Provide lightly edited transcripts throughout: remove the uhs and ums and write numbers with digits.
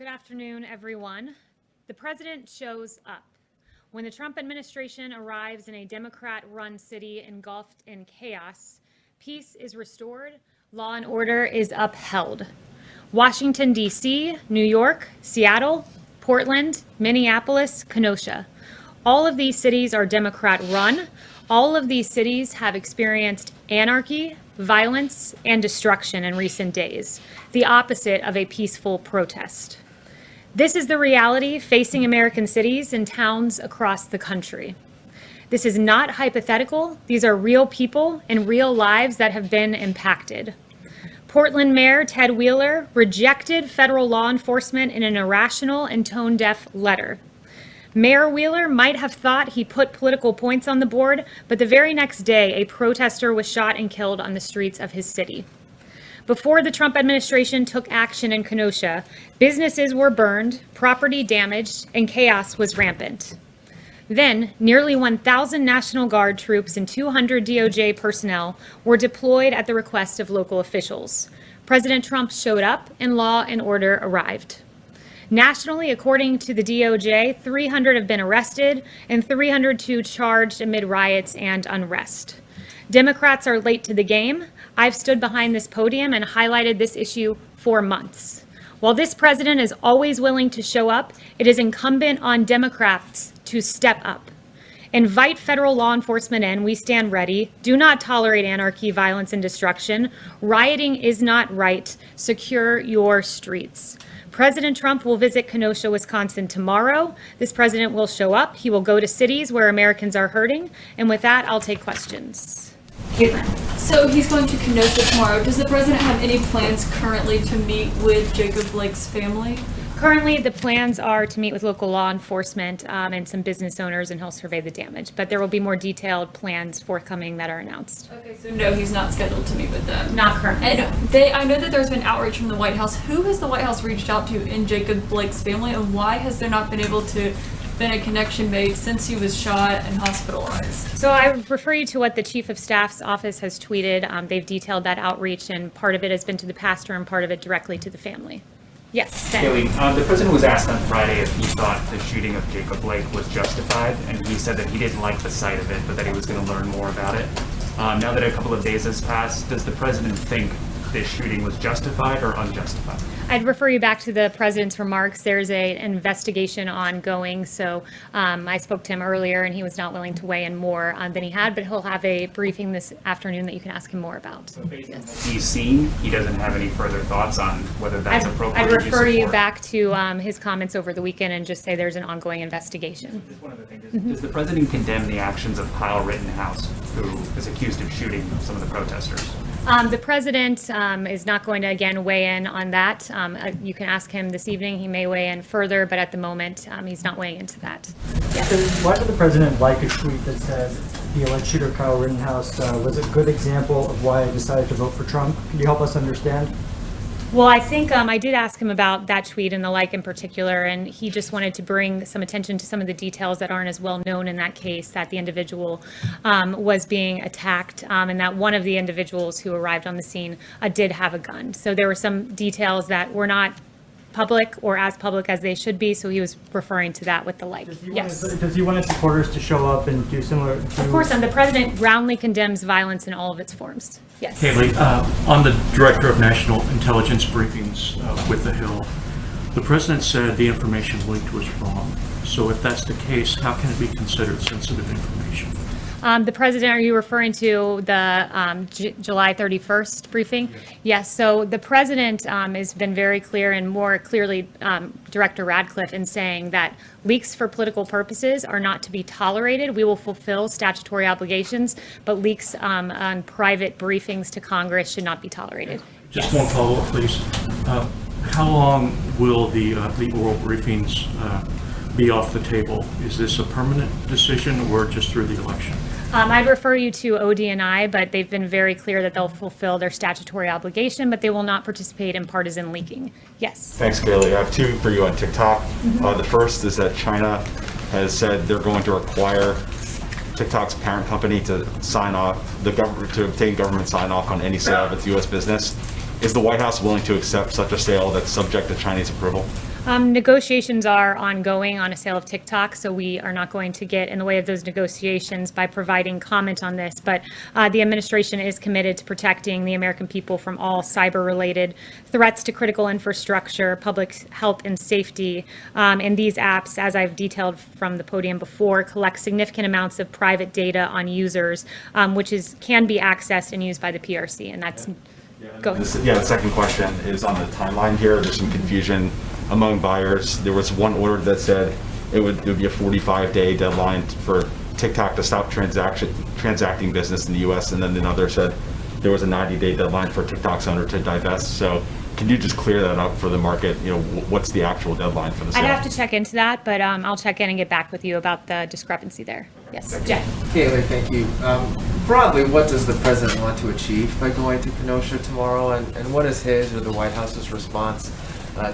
Good afternoon, everyone. The president shows up. When the Trump administration arrives in a Democrat-run city engulfed in chaos, peace is restored, law and order is upheld. Washington, D.C., New York, Seattle, Portland, Minneapolis, Kenosha. All of these cities are Democrat-run. All of these cities have experienced anarchy, violence, and destruction in recent days, the opposite of a peaceful protest. This is the reality facing American cities and towns across the country. This is not hypothetical. These are real people and real lives that have been impacted. Portland Mayor Ted Wheeler rejected federal law enforcement in an irrational and tone-deaf letter. Mayor Wheeler might have thought he put political points on the board, but the very next day, a protester was shot and killed on the streets of his city. Before the Trump administration took action in Kenosha, businesses were burned, property damaged, and chaos was rampant. Then, nearly 1,000 National Guard troops and 200 DOJ personnel were deployed at the request of local officials. President Trump showed up, and law and order arrived. Nationally, according to the DOJ, 300 have been arrested and 302 charged amid riots and unrest. Democrats are late to the game. I've stood behind this podium and highlighted this issue for months. While this president is always willing to show up, it is incumbent on Democrats to step up. Invite federal law enforcement in. We stand ready. Do not tolerate anarchy, violence, and destruction. Rioting is not right. Secure your streets. President Trump will visit Kenosha, Wisconsin tomorrow. This president will show up. He will go to cities where Americans are hurting. And with that, I'll take questions. Kayleigh. So he's going to Kenosha tomorrow. Does the president have any plans currently to meet with Jacob Blake's family? Currently, the plans are to meet with local law enforcement and some business owners, and he'll survey the damage. But there will be more detailed plans forthcoming that are announced. Okay, so no, he's not scheduled to meet with them. Not currently. And I know that there's been outreach from the White House. Who has the White House reached out to in Jacob Blake's family, and why has there not been a connection made since he was shot and hospitalized? So I refer you to what the Chief of Staff's office has tweeted. They've detailed that outreach, and part of it has been to the pastor and part of it directly to the family. Yes, Ben. Kayleigh, the president was asked on Friday if he thought the shooting of Jacob Blake was justified, and he said that he didn't like the sight of it, but that he was going to learn more about it. Now that a couple of days has passed, does the president think this shooting was justified or unjustified? I'd refer you back to the president's remarks. There's an investigation ongoing. So I spoke to him earlier, and he was not willing to weigh in more than he had, but he'll have a briefing this afternoon that you can ask him more about. So based on what he's seen, he doesn't have any further thoughts on whether that's appropriate. I'd refer you back to his comments over the weekend and just say there's an ongoing investigation. Just one other thing. Does the president condemn the actions of Kyle Rittenhouse, who is accused of shooting some of the protesters? The president is not going to, again, weigh in on that. You can ask him this evening. He may weigh in further, but at the moment, he's not weighing into that. Yes. Why did the president like a tweet that said the alleged shooter Kyle Rittenhouse was a good example of why I decided to vote for Trump? Can you help us understand? Well, I think I did ask him about that tweet and the like in particular, and he just wanted to bring some attention to some of the details that aren't as well known in that case, that the individual was being attacked and that one of the individuals who arrived on the scene did have a gun. So there were some details that were not public or as public as they should be, so he was referring to that with the like. Does he want his supporters to show up and do similar? Of course, the president roundly condemns violence in all of its forms. Yes. Kayleigh, on the Director of National Intelligence briefings with The Hill, the president said the information leaked was wrong. So if that's the case, how can it be considered sensitive information? The president, are you referring to the July 31st briefing? Yes. So the president has been very clear, and more clearly Director Radcliffe, in saying that leaks for political purposes are not to be tolerated. We will fulfill statutory obligations, but leaks on private briefings to Congress should not be tolerated. Just one follow-up, please. How long will the oral briefings be off the table? Is this a permanent decision or just through the election? I'd refer you to ODNI, but they've been very clear that they'll fulfill their statutory obligation, but they will not participate in partisan leaking. Yes. Thanks, Kayleigh. I have two for you on TikTok. The first is that China has said they're going to require TikTok's parent company to sign off, to obtain government sign off on any sale of its U.S. business. Is the White House willing to accept such a sale that's subject to Chinese approval? Negotiations are ongoing on a sale of TikTok, so we are not going to get in the way of those negotiations by providing comment on this. But the administration is committed to protecting the American people from all cyber-related threats to critical infrastructure, public health and safety. And these apps, as I've detailed from the podium before, collect significant amounts of private data on users, which can be accessed and used by the PRC. And that's The second question is on the timeline here. There's some confusion among buyers. There was one order that said it would be a 45-day deadline for TikTok to stop transacting business in the U.S., and then another said there was a 90-day deadline for TikTok's owner to divest. So can you just clear that up for the market? You know, what's the actual deadline for the sale? I'd have to check into that, but I'll check in and get back with you about the discrepancy there. Yes, Jeff. Kayleigh, thank you. Broadly, what does the president want to achieve by going to Kenosha tomorrow, and what is his or the White House's response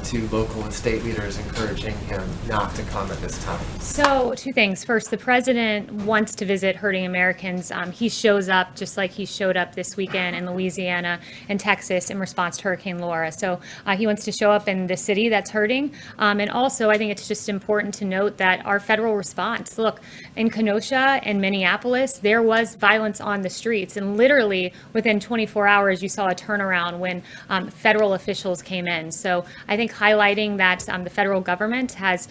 to local and state leaders encouraging him not to come at this time? So, two things. First, the president wants to visit hurting Americans. He shows up just like he showed up this weekend in Louisiana and Texas in response to Hurricane Laura. So he wants to show up in the city that's hurting. And also, I think it's just important to note that our federal response, look, in Kenosha and Minneapolis, there was violence on the streets. And literally within 24 hours, you saw a turnaround when federal officials came in. So I think highlighting that the federal government has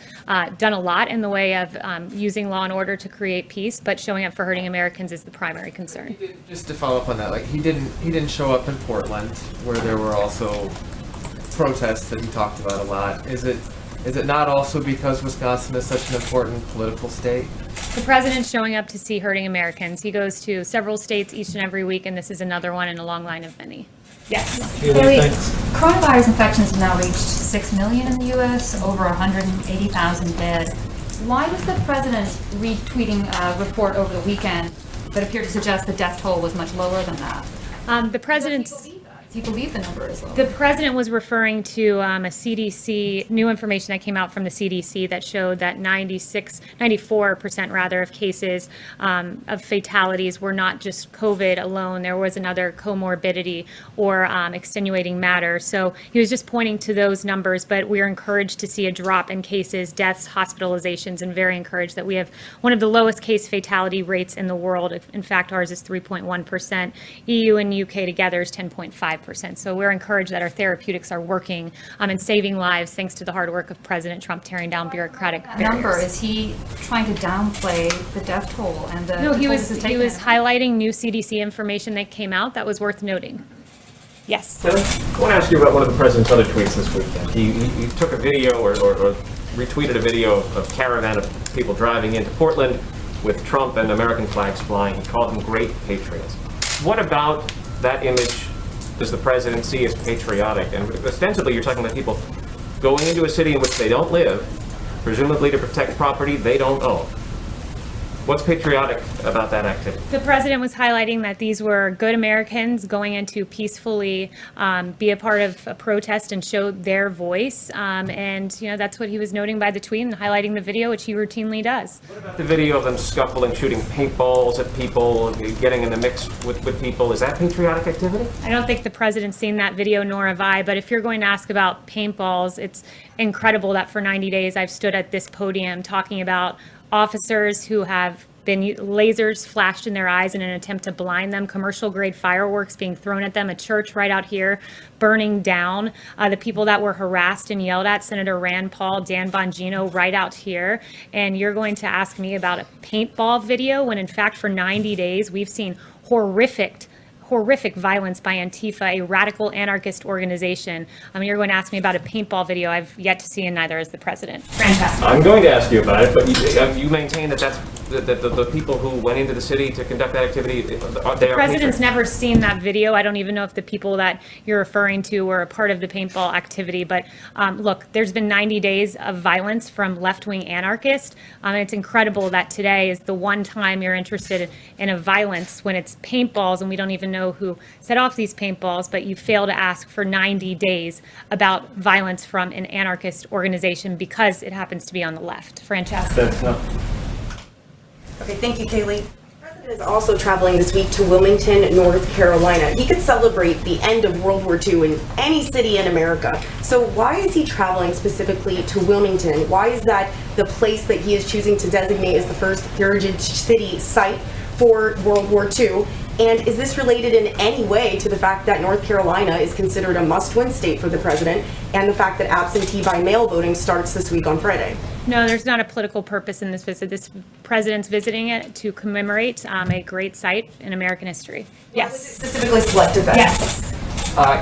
done a lot in the way of using law and order to create peace, but showing up for hurting Americans is the primary concern. Just to follow up on that, like he didn't show up in Portland, where there were also protests that he talked about a lot. Is it not also because Wisconsin is such an important political state? The president's showing up to see hurting Americans. He goes to several states each and every week, and this is another one in a long line of many. Yes. Kayleigh, coronavirus infections have now reached 6 million in the U.S., over 180,000 dead. Why was the president retweeting a report over the weekend that appeared to suggest the death toll was much lower than that? The president's... Does he believe the number is low? The president was referring to a CDC, new information that came out from the CDC that showed that 94% rather of cases of fatalities were not just COVID alone. There was another comorbidity or extenuating matter. So he was just pointing to those numbers, but we are encouraged to see a drop in cases, deaths, hospitalizations, and very encouraged that we have one of the lowest case fatality rates in the world. In fact, ours is 3.1%. EU and UK together is 10.5%. So we're encouraged that our therapeutics are working and saving lives thanks to the hard work of President Trump tearing down bureaucratic barriers. Number, is he trying to downplay the death toll and the No, he toll was this is taking? highlighting new CDC information that came out that was worth noting. Yes. I want to ask you about one of the president's other tweets this weekend. He took a video or retweeted a video of a caravan of people driving into Portland with Trump and American flags flying. He called them great patriots. What about that image does the president see as patriotic? And ostensibly you're talking about people going into a city in which they don't live, presumably to protect property they don't own. What's patriotic about that activity? The president was highlighting that these were good Americans going in to peacefully be a part of a protest and show their voice. And, you know, that's what he was noting by the tweet and highlighting the video, which he routinely does. What about the video of them scuffling, shooting paintballs at people, getting in the mix with people? Is that patriotic activity? I don't think the president's seen that video, nor have I, but if you're going to ask about paintballs, it's incredible that for 90 days I've stood at this podium talking about officers who have been lasers flashed in their eyes in an attempt to blind them, commercial grade fireworks being thrown at them, a church right out here burning down, the people that were harassed and yelled at, Senator Rand Paul, Dan Bongino right out here. And you're going to ask me about a paintball video when in fact for 90 days we've seen horrific violence by Antifa, a radical anarchist organization. You're going to ask me about a paintball video I've yet to see, and neither is the president. Fantastic. I'm going to ask you about it, but you maintain that the people who went into the city to conduct that activity, they are The president's never seen that video. I don't even know if the people that you're referring to were a part of the paintball activity. But look, there's been 90 days of violence from left-wing anarchists. And it's incredible that today is the one time you're interested in a violence when it's paintballs and we don't even know who set off these paintballs, but you fail to ask for 90 days about violence from an anarchist organization because it happens to be on the left. Francesca. That's not. Okay, thank you, Kayleigh. Is also traveling this week to Wilmington, North Carolina. He could celebrate the end of World War II in any city in America. So why is he traveling specifically to Wilmington? Why is that the place that he is choosing to designate as the first heritage city site for World War II? And is this related in any way to the fact that North Carolina is considered a must-win state for the president, and the fact that absentee by mail voting starts this week on Friday? No, there's not a political purpose in this visit. This president's visiting it to commemorate a great site in American history. Yes. Specifically selected that. Yes.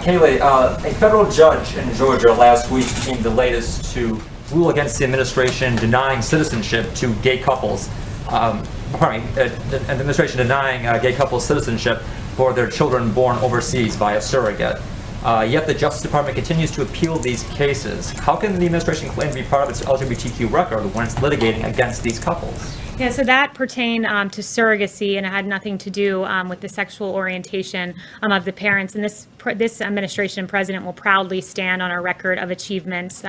Kayleigh, a federal judge in Georgia last week became the latest to rule against the administration denying citizenship to gay couples. An administration denying gay couples citizenship for their children born overseas by a surrogate. Yet the Justice Department continues to appeal these cases. How can the administration claim to be part of its LGBTQ record when it's litigating against these couples? Yeah, so that pertained to surrogacy, and it had nothing to do with the sexual orientation of the parents. And this administration and president will proudly stand on a record of achievements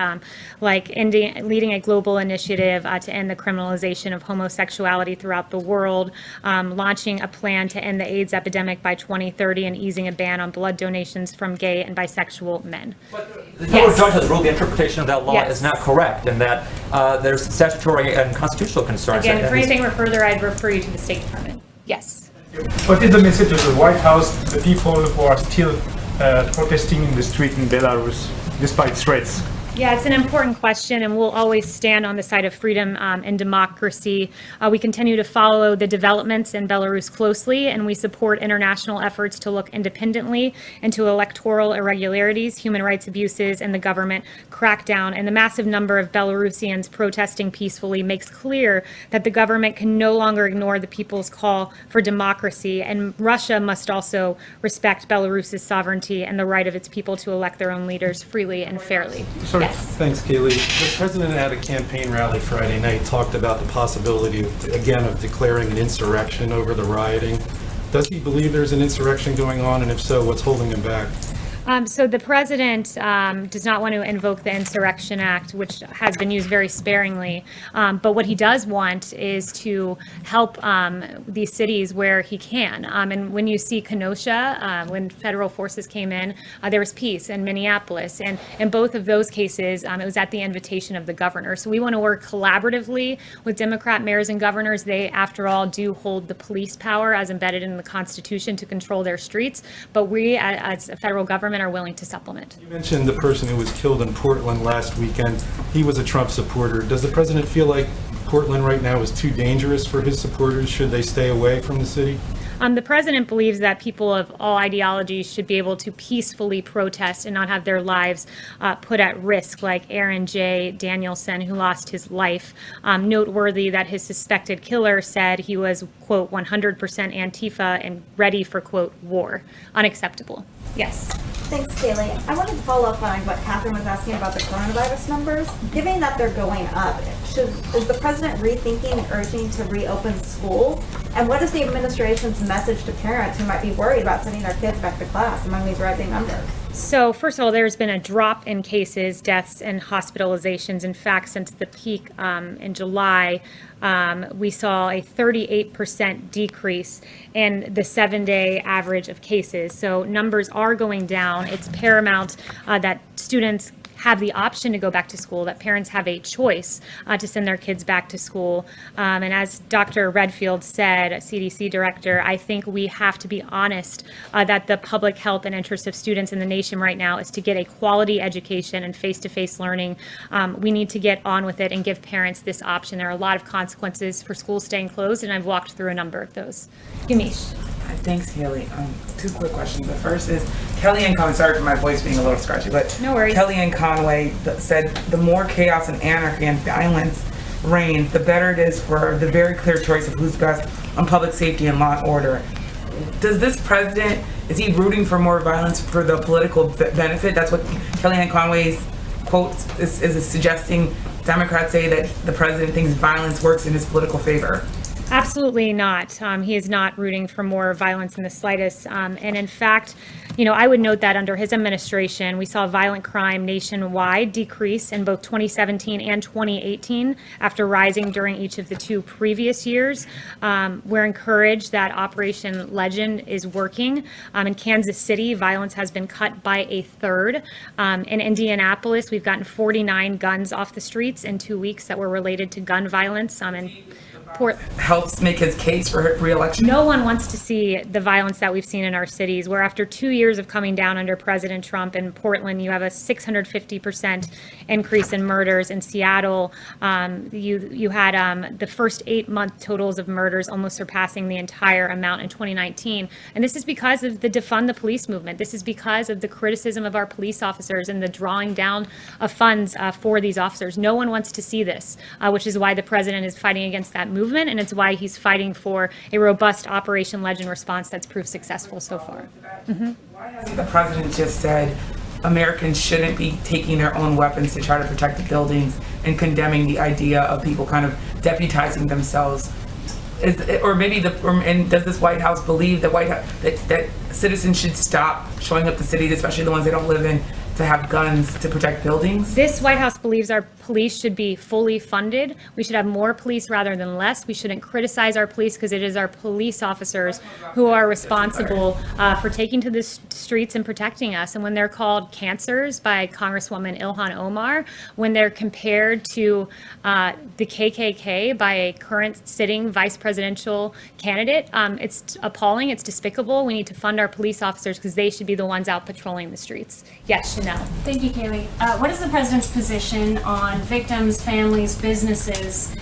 like leading a global initiative to end the criminalization of homosexuality throughout the world, launching a plan to end the AIDS epidemic by 2030, and easing a ban on blood donations from gay and bisexual men. The federal judge has ruled the interpretation of that law is not correct, and that there's statutory and constitutional concerns. Again, for anything further, I'd refer you to the State Department. Yes. What is the message of the White House to the people who are still protesting in the street in Belarus despite threats? Yeah, it's an important question, and we'll always stand on the side of freedom and democracy. We continue to follow the developments in Belarus closely, and we support international efforts to look independently into electoral irregularities, human rights abuses, and the government crackdown. And the massive number of Belarusians protesting peacefully makes clear that the government can no longer ignore the people's call for democracy, and Russia must also respect Belarus's sovereignty and the right of its people to elect their own leaders freely and fairly. Sorry. Thanks, Kayleigh. The president at a campaign rally Friday night talked about the possibility, of declaring an insurrection over the rioting. Does he believe there's an insurrection going on, and if so, what's holding him back? So the president does not want to invoke the Insurrection Act, which has been used very sparingly. But what he does want is to help these cities where he can. And when you see Kenosha, when federal forces came in, there was peace in Minneapolis. And in both of those cases, it was at the invitation of the governor. So we want to work collaboratively with Democrat mayors and governors. They, after all, do hold the police power as embedded in the Constitution to control their streets. But we, as a federal government, are willing to supplement. You mentioned the person who was killed in Portland last weekend. He was a Trump supporter. Does the president feel like Portland right now is too dangerous for his supporters? Should they stay away from the city? The president believes that people of all ideologies should be able to peacefully protest and not have their lives put at risk, like Aaron J. Danielson, who lost his life. Noteworthy that his suspected killer said he was, quote, 100% Antifa and ready for, quote, war. Unacceptable. Yes. Thanks, Kayleigh. I wanted to follow up on what Catherine was asking about the coronavirus numbers. Given that they're going up, is the president rethinking and urging to reopen schools? And what is the administration's message to parents who might be worried about sending their kids back to class among these rising numbers? So first of all, there's been a drop in cases, deaths, and hospitalizations. In fact, since the peak in July, we saw a 38% decrease in the 7-day average of cases. So numbers are going down. It's paramount that students have the option to go back to school, that parents have a choice to send their kids back to school. And as Dr. Redfield said, CDC director, I think we have to be honest that the public health and interest of students in the nation right now is to get a quality education and face-to-face learning. We need to get on with it and give parents this option. There are a lot of consequences for schools staying closed, and I've walked through a number of those. Yamish. Thanks, Kayleigh. Two quick questions. The first is Kellyanne Conway, sorry for my voice being a little scratchy, but no worries. Kellyanne Conway said the more chaos and anarchy and violence reign, the better it is for the very clear choice of who's best on public safety and law and order. Does this president, is he rooting for more violence for the political benefit? That's what Kellyanne Conway's quote is suggesting. Democrats say that the president thinks violence works in his political favor. Absolutely not. He is not rooting for more violence in the slightest. And in fact, I would note that under his administration, we saw violent crime nationwide decrease in both 2017 and 2018 after rising during each of the 2 previous years. We're encouraged that Operation Legend is working. In Kansas City, violence has been cut by 1/3. In Indianapolis, we've gotten 49 guns off the streets in 2 weeks that were related to gun violence. Helps make his case for re-election? No one wants to see the violence that we've seen in our cities, where after 2 years of coming down under President Trump in Portland, you have a 650% increase in murders. In Seattle, you had the first 8-month totals of murders almost surpassing the entire amount in 2019. And this is because of the defund the police movement. This is because of the criticism of our police officers and the drawing down of funds for these officers. No one wants to see this, which is why the president is fighting against that movement, and it's why he's fighting for a robust Operation Legend response that's proved successful so far. Why hasn't the president just said Americans shouldn't be taking their own weapons to try to protect the buildings and condemning the idea of people kind of deputizing themselves? And does this White House believe that citizens should stop showing up to cities, especially the ones they don't live in, to have guns to protect buildings? This White House believes our police should be fully funded. We should have more police rather than less. We shouldn't criticize our police because it is our police officers who are responsible for taking to the streets and protecting us. And when they're called cancers by Congresswoman Ilhan Omar, when they're compared to the KKK by a current sitting vice presidential candidate, it's appalling, it's despicable. We need to fund our police officers because they should be the ones out patrolling the streets. Yes, Chanel. Thank you, Kayleigh. What is the president's position on victims, families, businesses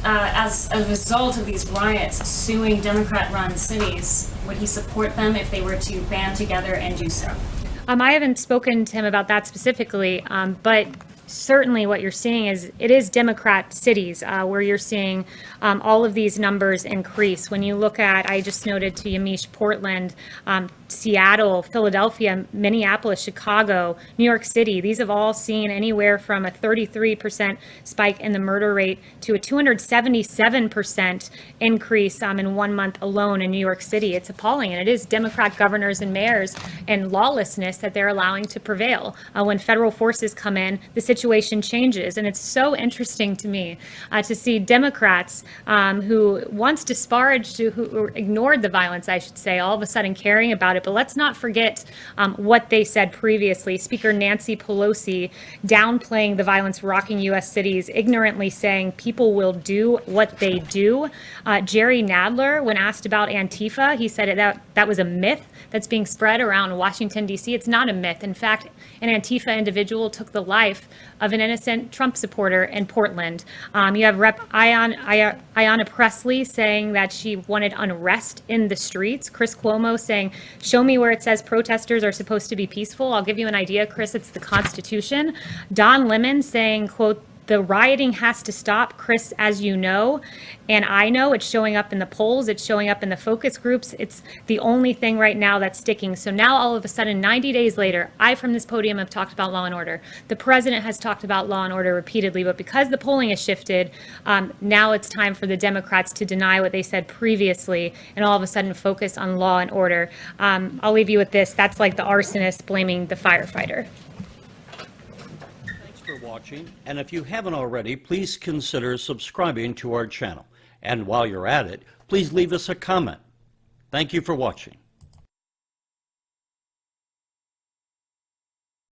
as a result of these riots suing Democrat-run cities? Would he support them if they were to band together and do so? I haven't spoken to him about that specifically, but certainly what you're seeing is it is Democrat cities where you're seeing all of these numbers increase. When you look at, I just noted to Yamiche, Portland, Seattle, Philadelphia, Minneapolis, Chicago, New York City, these have all seen anywhere from a 33% spike in the murder rate to a 277% increase in 1 month alone in New York City. It's appalling, and it is Democrat governors and mayors and lawlessness that they're allowing to prevail. When federal forces come in, the situation changes, and it's so interesting to me to see Democrats who once disparaged, who ignored the violence, I should say, all of a sudden caring about it. But let's not forget what they said previously. Speaker Nancy Pelosi downplaying the violence rocking U.S. cities, ignorantly saying people will do what they do. Jerry Nadler, when asked about Antifa, he said that was a myth that's being spread around Washington, D.C. It's not a myth. In fact, an Antifa individual took the life of an innocent Trump supporter in Portland. You have Rep. Ayanna Pressley saying that she wanted unrest in the streets. Chris Cuomo saying, show me where it says protesters are supposed to be peaceful. I'll give you an idea, Chris, it's the Constitution. Don Lemon saying, quote, the rioting has to stop, Chris, as you know, and I know it's showing up in the polls, it's showing up in the focus groups. It's the only thing right now that's sticking. So now all of a sudden, 90 days later, I from this podium have talked about law and order. The president has talked about law and order repeatedly, but because the polling has shifted, now it's time for the Democrats to deny what they said previously and all of a sudden focus on law and order. I'll leave you with this. That's like the arsonist blaming the firefighter. For watching, and if you haven't already, please consider subscribing to our channel. And while you're at it, please leave us a comment. Thank you for watching.